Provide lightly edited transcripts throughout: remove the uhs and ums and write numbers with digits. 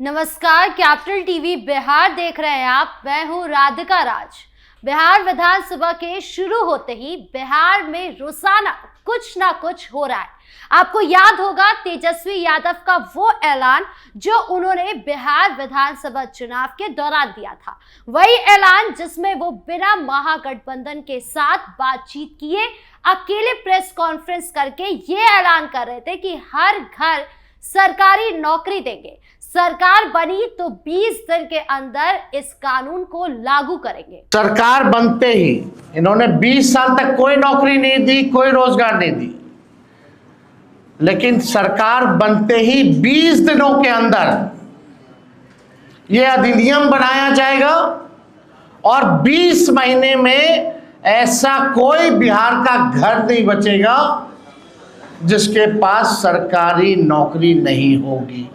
नमस्कार, capital TV Bihar देख रहे हैं आप। मैं हूं राधिका राज। बिहार विधानसभा के शुरू होते ही बिहार में रोजाना कुछ ना कुछ हो रहा है। आपको याद होगा तेजस्वी यादव का वो ऐलान जो उन्होंने बिहार विधानसभा चुनाव के दौरान दिया था। वही ऐलान जिसमें वो बिना महागठबंधन के साथ बातचीत किए अकेले प्रेस कॉन्फ्रेंस करके ये ऐलान कर रहे थे कि हर घर सरकारी नौकरी देंगे, सरकार बनी तो 20 दिन के अंदर इस कानून को लागू करेंगे। सरकार बनते ही इन्होंने 20 साल तक कोई नौकरी नहीं दी, कोई रोजगार नहीं दी, लेकिन सरकार बनते ही 20 दिनों के अंदर यह अधिनियम बनाया जाएगा और 20 महीने में ऐसा कोई बिहार का घर नहीं बचेगा जिसके पास सरकारी नौकरी नहीं होगी।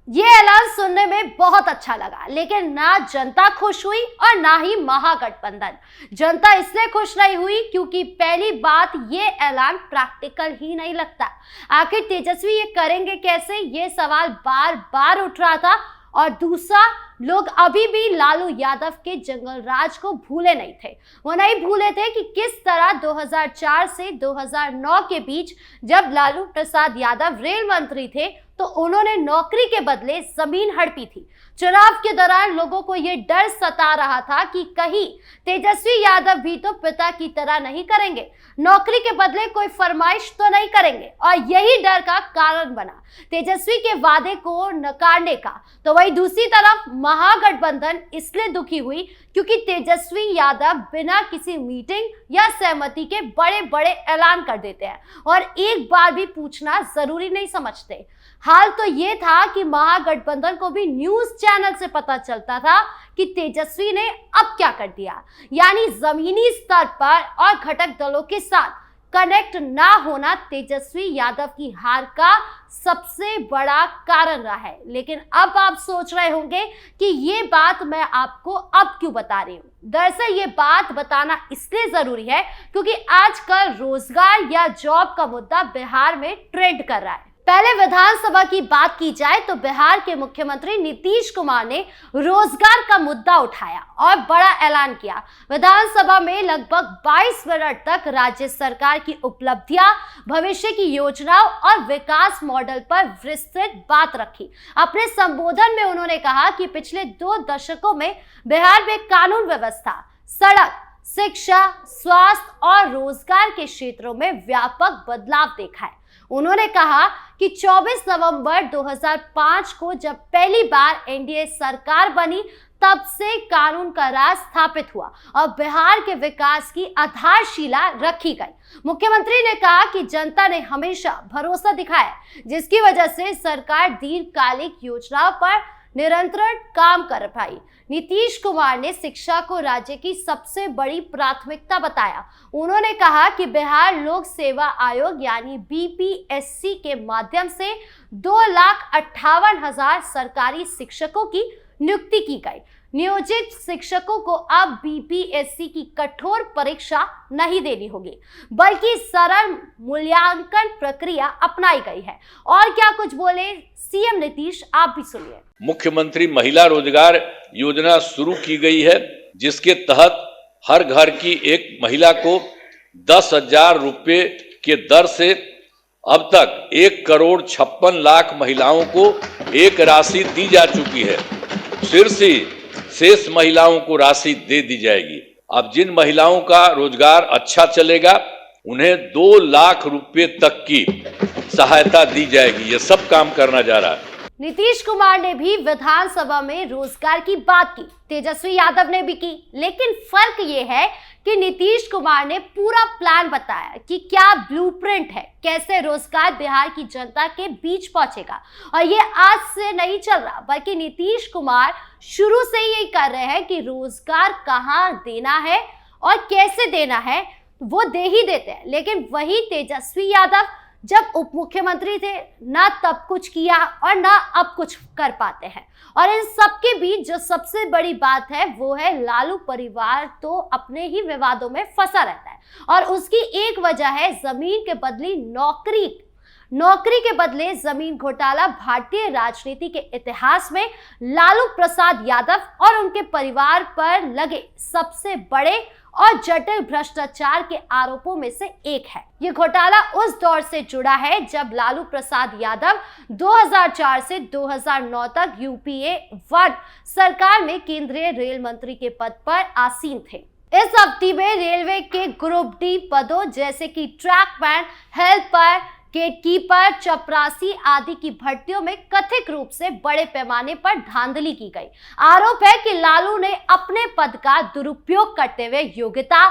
ये ऐलान सुनने में बहुत अच्छा लगा, लेकिन ना जनता खुश हुई और ना ही महागठबंधन। जनता इसलिए खुश नहीं हुई क्योंकि पहली बात, ये ऐलान प्रैक्टिकल ही नहीं लगता। आखिर तेजस्वी ये करेंगे कैसे, ये सवाल बार बार उठ रहा था। और दूसरा, लोग अभी भी लालू यादव के जंगल राज को भूले नहीं थे। वो नहीं भूले थे कि किस तरह 2004 से 2009 के बीच जब लालू प्रसाद यादव रेल मंत्री थे तो उन्होंने नौकरी के बदले जमीन हड़पी थी। चुनाव के दौरान लोगों को यह डर सता रहा था कि कहीं तेजस्वी यादव भी तो पिता की तरह नहीं करेंगे, नौकरी के बदले कोई फरमाइश तो नहीं करेंगे, और यही डर का कारण बना तेजस्वी के वादे को नकारने का। तो वही दूसरी तरफ महागठबंधन इसलिए दुखी हुई क्योंकि तेजस्वी यादव बिना किसी मीटिंग या सहमति के बड़े बड़े ऐलान कर देते हैं और एक बार भी पूछना जरूरी नहीं समझते। हाल तो ये था कि महागठबंधन को भी न्यूज चैनल से पता चलता था कि तेजस्वी ने अब क्या कर दिया, यानी जमीनी स्तर पर और घटक दलों के साथ कनेक्ट ना होना तेजस्वी यादव की हार का सबसे बड़ा कारण रहा है। लेकिन अब आप सोच रहे होंगे कि ये बात मैं आपको अब क्यों बता रही हूँ। दरअसल ये बात बताना इसलिए जरूरी है क्योंकि आजकल रोजगार या जॉब का मुद्दा बिहार में ट्रेंड कर रहा है। पहले विधानसभा की बात की जाए तो बिहार के मुख्यमंत्री नीतीश कुमार ने रोजगार का मुद्दा उठाया और बड़ा ऐलान किया। विधानसभा में लगभग 22 मिनट तक राज्य सरकार की उपलब्धियां, भविष्य की योजनाओं और विकास मॉडल पर विस्तृत बात रखी। अपने संबोधन में उन्होंने कहा कि पिछले 2 दशकों में बिहार में कानून व्यवस्था, सड़क, शिक्षा, स्वास्थ्य और रोजगार के क्षेत्रों में व्यापक बदलाव देखा है। उन्होंने कहा कि 24 नवंबर 2005 को जब पहली बार एनडीए सरकार बनी तब से कानून का राज स्थापित हुआ और बिहार के विकास की आधारशिला रखी गई। मुख्यमंत्री ने कहा कि जनता ने हमेशा भरोसा दिखाया, जिसकी वजह से सरकार दीर्घकालिक योजनाओं पर निरंतर काम कर पाई। नीतीश कुमार ने शिक्षा को राज्य की सबसे बड़ी प्राथमिकता बताया। उन्होंने कहा कि बिहार लोक सेवा आयोग यानी बीपीएससी के माध्यम से 2,58,000 सरकारी शिक्षकों की नियुक्ति की गई। नियोजित शिक्षकों को अब बीपीएससी की कठोर परीक्षा नहीं देनी होगी, बल्कि सरल मूल्यांकन प्रक्रिया अपनाई गई है। और क्या कुछ बोले सीएम नीतीश, आप भी सुनिए। मुख्यमंत्री महिला रोजगार योजना शुरू की गई है, जिसके तहत हर घर की एक महिला को 10,000 रुपये के दर से अब तक 1,56,00,000 महिलाओं को एक राशि दी जा चुकी है। शेष महिलाओं को राशि दे दी जाएगी। अब जिन महिलाओं का रोजगार अच्छा चलेगा उन्हें 2 लाख रुपए तक की सहायता दी जाएगी। ये सब काम करना जा रहा है। नीतीश कुमार ने भी विधानसभा में रोजगार की बात की, तेजस्वी यादव ने भी की, लेकिन फर्क ये है कि नीतीश कुमार ने पूरा प्लान बताया कि क्या ब्लूप्रिंट है, कैसे रोजगार बिहार की जनता के बीच पहुंचेगा। और ये आज से नहीं चल रहा, बल्कि नीतीश कुमार शुरू से ही यही कर रहे हैं कि रोजगार कहां देना है और कैसे देना है वो दे ही देते हैं। लेकिन वही तेजस्वी यादव जब उप मुख्यमंत्री थे ना तब कुछ किया और ना अब कुछ कर पाते हैं। और इन सबके बीच जो सबसे बड़ी बात है वो है लालू परिवार तो अपने ही विवादों में फंसा रहता है और उसकी एक वजह है जमीन के बदली नौकरी नौकरी के बदले जमीन घोटाला भारतीय राजनीति के इतिहास में लालू प्रसाद यादव और उनके परिवार पर लगे सबसे बड़े और जटिल भ्रष्टाचार के आरोपों में से एक है। ये घोटाला उस दौर से जुड़ा है जब लालू प्रसाद यादव 2004 से 2009 तक यूपीए 1 सरकार में केंद्रीय रेल मंत्री के पद पर आसीन थे। इस अवधि में रेलवे के ग्रुप डी पदों जैसे कि ट्रैकमैन, हेल्पर, गेटकीपर, चपरासी आदि की भर्तियों में कथित रूप से बड़े पैमाने पर धांधली की गई। आरोप है कि लालू ने अपने पद का दुरुपयोग करते हुए योग्यता,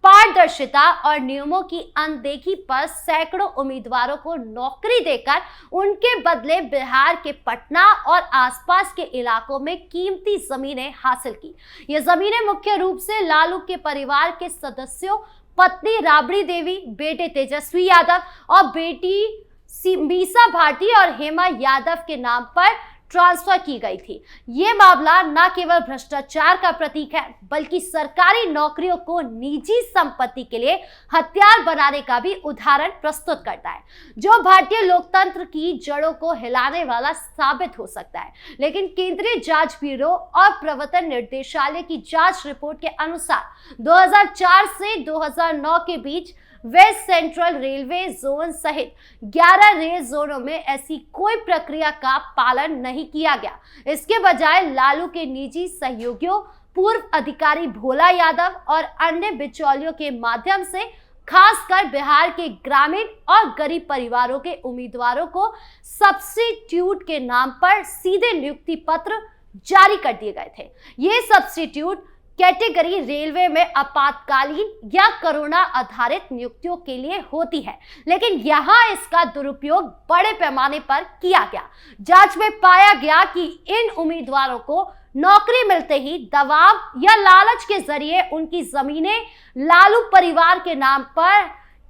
पारदर्शिता और नियमों की अनदेखी पर सैकड़ों उम्मीदवारों को नौकरी देकर उनके बदले बिहार के पटना और आसपास के इलाकों में कीमती जमीनें हासिल की। ये जमीनें मुख्य रूप से लालू के परिवार के सदस्यों, पत्नी राबड़ी देवी, बेटे तेजस्वी यादव और बेटी मीसा भारती और हेमा यादव के नाम पर ट्रांसफर की गई थी। ये मामला न केवल भ्रष्टाचार का प्रतीक है बल्कि सरकारी नौकरियों को निजी संपत्ति के लिए हथियार बनाने का भी उदाहरण प्रस्तुत करता है, जो भारतीय लोकतंत्र की जड़ों को हिलाने वाला साबित हो सकता है। लेकिन केंद्रीय जांच ब्यूरो और प्रवर्तन निर्देशालय की जांच रिपोर्ट के अनुसार 2004 से 2009 के बीच वेस्ट सेंट्रल रेलवे जोन सहित 11 रेल जोनों में ऐसी कोई प्रक्रिया का पालन नहीं किया गया। इसके बजाय लालू के निजी सहयोगियों, पूर्व अधिकारी भोला यादव और अन्य बिचौलियों के माध्यम से खासकर बिहार के ग्रामीण और गरीब परिवारों के उम्मीदवारों को सब्स्टिट्यूट के नाम पर सीधे नियुक्ति पत्र जारी कर दिए गए थे। ये सब्स्टिट्यूट कैटेगरी रेलवे में आपातकालीन या कोरोना आधारित नियुक्तियों के लिए होती है, लेकिन यहाँ इसका दुरुपयोग बड़े पैमाने पर किया गया। जांच में पाया गया कि इन उम्मीदवारों को नौकरी मिलते ही दबाव या लालच के जरिए उनकी जमीनें लालू परिवार के नाम पर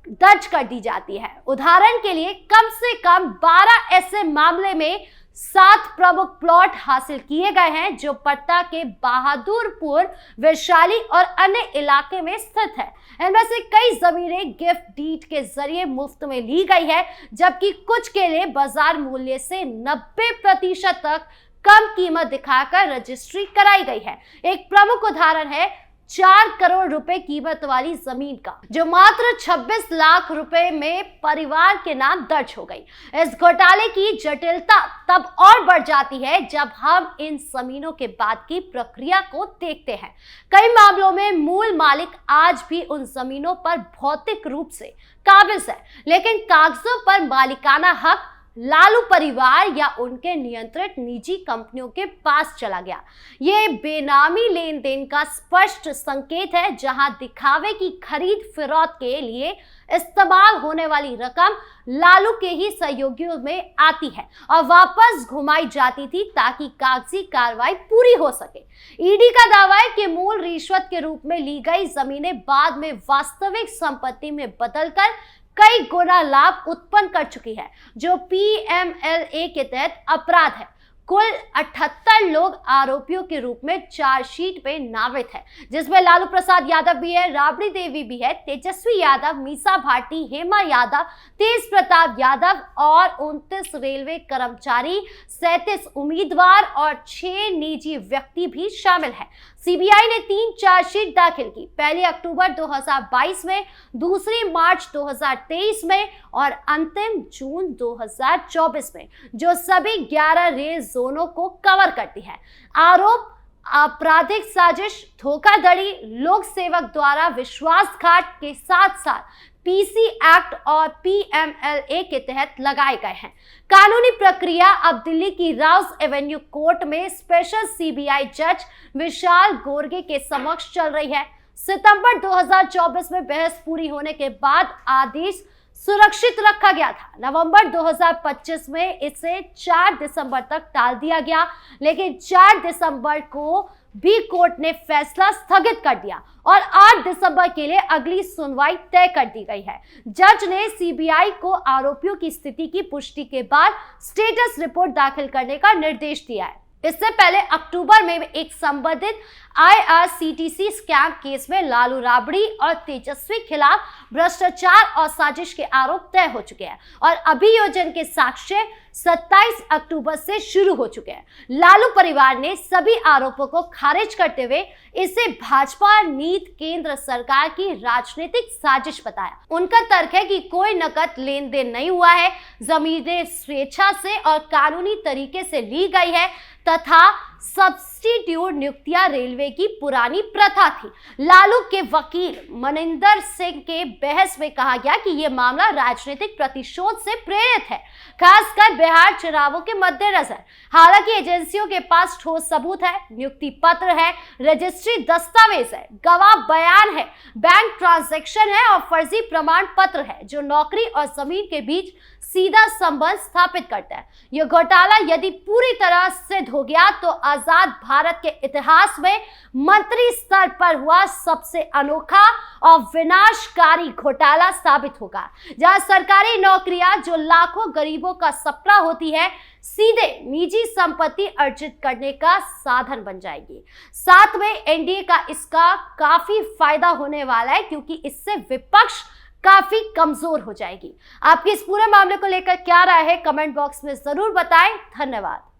दर्ज कर दी जाती है। उदाहरण के लिए कम से कम 12 ऐसे मामले में 7 प्रमुख प्लॉट हासिल किए गए हैं जो पटना के बहादुरपुर, वैशाली और अन्य इलाके में स्थित है। इनमें से कई जमीनें गिफ्ट डीड के जरिए मुफ्त में ली गई है, जबकि कुछ के लिए बाजार मूल्य से 90% तक कम कीमत दिखाकर रजिस्ट्री कराई गई है। एक प्रमुख उदाहरण है 4 करोड़ रुपए कीमत वाली जमीन का, जो मात्र 26 लाख रुपए में परिवार के नाम दर्ज हो गई। इस घोटाले की जटिलता तब और बढ़ जाती है जब हम इन जमीनों के बाद की प्रक्रिया को देखते हैं। कई मामलों में मूल मालिक आज भी उन जमीनों पर भौतिक रूप से काबिज है, लेकिन कागजों पर मालिकाना हक लालू परिवार या उनके नियंत्रित निजी कंपनियों के पास चला गया। ये बेनामी लेन देन का स्पष्ट संकेत है, जहां दिखावे की खरीद फरोख्त के लिए इस्तेमाल होने वाली रकम लालू के ही सहयोगियों में आती है और वापस घुमाई जाती थी ताकि कागजी कार्रवाई पूरी हो सके। ईडी का दावा है कि मूल रिश्वत के रूप में ली गई जमीनें बाद में वास्तविक संपत्ति में बदलकर कई गुना लाभ उत्पन्न कर चुकी है, जो पीएमएलए के तहत अपराध है। कुल 78 लोग आरोपियों के रूप में चार्जशीट में नामित है, जिसमें लालू प्रसाद यादव भी है, राबड़ी देवी भी है, तेजस्वी यादव, मीसा भारती, हेमा यादव, तेज प्रताप यादव और 29 रेलवे कर्मचारी, 37 उम्मीदवार और 6 निजी व्यक्ति भी शामिल है। सीबीआई ने 3 चार्जशीट दाखिल की, पहली अक्टूबर 2022 में, दूसरी मार्च 2023 में और अंतिम जून 2024 में, जो सभी 11 रेल जोनों को कवर करती है। आरोप आपराधिक साजिश, धोखाधड़ी, लोक सेवक द्वारा विश्वासघात के साथ साथ पीसी एक्ट और पीएमएलए के तहत लगाए गए हैं। कानूनी प्रक्रिया अब दिल्ली की राउस एवेन्यू कोर्ट में स्पेशल सीबीआई जज विशाल गोरगे के समक्ष चल रही है। सितंबर 2024 में बहस पूरी होने के बाद आदेश सुरक्षित रखा गया था। नवंबर 2025 में इसे 4 दिसंबर तक टाल दिया गया, लेकिन 4 दिसंबर को भी कोर्ट ने फैसला स्थगित कर दिया और 8 दिसंबर के लिए अगली सुनवाई तय कर दी गई है। जज ने सीबीआई को आरोपियों की स्थिति की पुष्टि के बाद स्टेटस रिपोर्ट दाखिल करने का निर्देश दिया है। इससे पहले अक्टूबर में एक संबंधित IRCTC स्कैम केस में लालू राबड़ी और तेजस्वी खिलाफ भ्रष्टाचार और साजिश के आरोप तय हो चुके हैं और अभियोजन के साक्ष्य 27 अक्टूबर से शुरू हो चुके हैं। लालू परिवार ने सभी आरोपों को खारिज करते हुए इसे भाजपा नीति केंद्र सरकार की राजनीतिक साजिश बताया। उनका तर्क है कि कोई नकद लेन देन नहीं हुआ है, जमीनें स्वेच्छा से और कानूनी तरीके से ली गई है तथा सब्स्टिट्यूट नियुक्तियां रेलवे की पुरानी प्रथा थी। लालू के वकील मनिंदर सिंह के बहस में कहा गया कि यह मामला राजनीतिक प्रतिशोध से प्रेरित है, खासकर बिहार चुनावों के मद्देनजर। हालांकि एजेंसियों के पास ठोस सबूत है, नियुक्ति पत्र है, रजिस्ट्री दस्तावेज है, गवाह बयान है, बैंक ट्रांजैक्शन है और फर्जी प्रमाण पत्र है जो नौकरी और जमीन के बीच सीधा संबंध स्थापित करता है। यह घोटाला यदि पूरी तरह सिद्ध हो गया तो आजाद भारत के इतिहास में मंत्री स्तर पर हुआ सबसे अनोखा और विनाशकारी घोटाला साबित होगा, जहां सरकारी नौकरियां जो लाखों गरीबों का सपना होती है सीधे निजी संपत्ति अर्जित करने का साधन बन जाएगी। साथ में एनडीए का इसका काफी फायदा होने वाला है क्योंकि इससे विपक्ष काफी कमजोर हो जाएगी। आपकी इस पूरे मामले को लेकर क्या राय है, कमेंट बॉक्स में जरूर बताएं। धन्यवाद।